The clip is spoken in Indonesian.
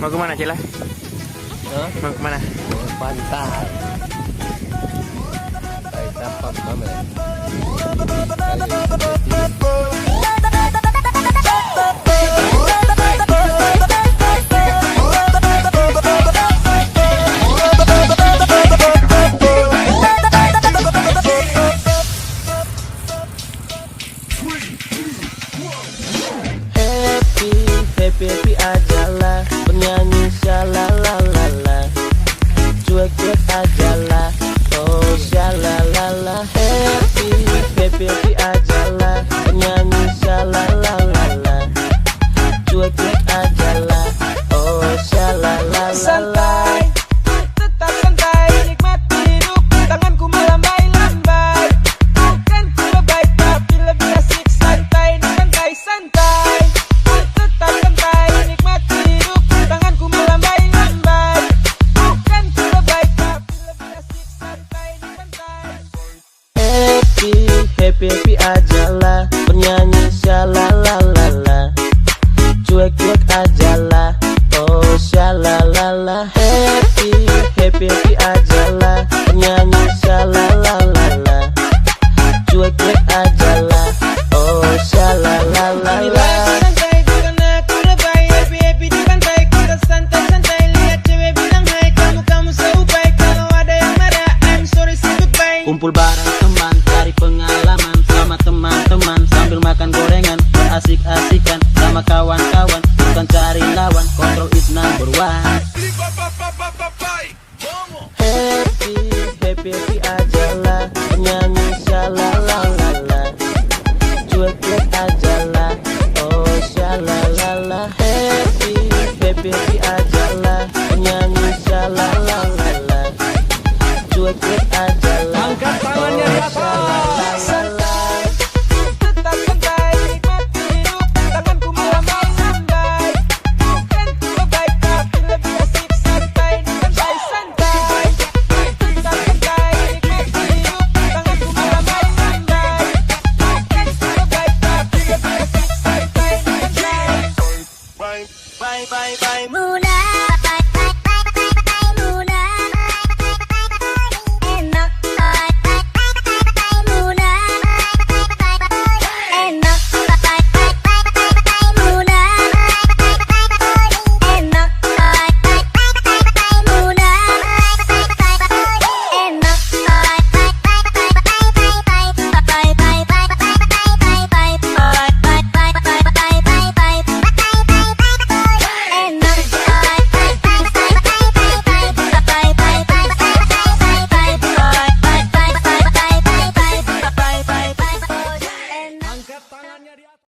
Mau kemana Cila? Hah? Mau kemana? Pantai. Pantai Tapak Mame. Happy ajalah, bernyanyi shalalalala, cuek-cuek ajalah, oh shalalala. Happy ajalah, bernyanyi shalalalala, cuek-cuek ajalah, oh shalalala. Santai, tetap santai, nikmati hidup, tanganku melambai-lambai. Bukan ku lebay, tapi lebih asik santai, santai-santai. Tetap santai, nikmati hidup, tanganku melambai-lambai. Bukan ku lebay, tapi lebih asik santai, santai. Happy ajalah, bernyanyi shalalalala, cuek-cuek ajalah, oh shalalala. Happy ajalah, bernyanyi shalalalala, cuek-cuek ajalah, oh shalalala. Santai, bukan aku lebay, happy di pantai. Kita santai-santai, lihat cewek bilang hai. Kamu seupai, kalau ada yang marah I'm sorry, say goodbye. Kumpul bareng teman, cari pengalaman sama teman-teman, sambil makan gorengan, berasik-asikan sama kawan-kawan, bukan cari lawan, control is number one. Happy ajalah, bernyanyi shalalalala, cuek-cuek ajalah, oh shalalala. Happy ajalah, bernyanyi shalalalala, cuek-cuek ajalah. Angkat tangannya di atas. Tetap santai, nikmati hidup, tanganku melambai-lambai. Bukan ku lebay, tapi lebih asik santai, santai-santai. Tetap santai, nikmati hidup, tanganku melambai-lambai. Bukan ku lebay, tapi lebih asik santai, santai. Bye bye bye.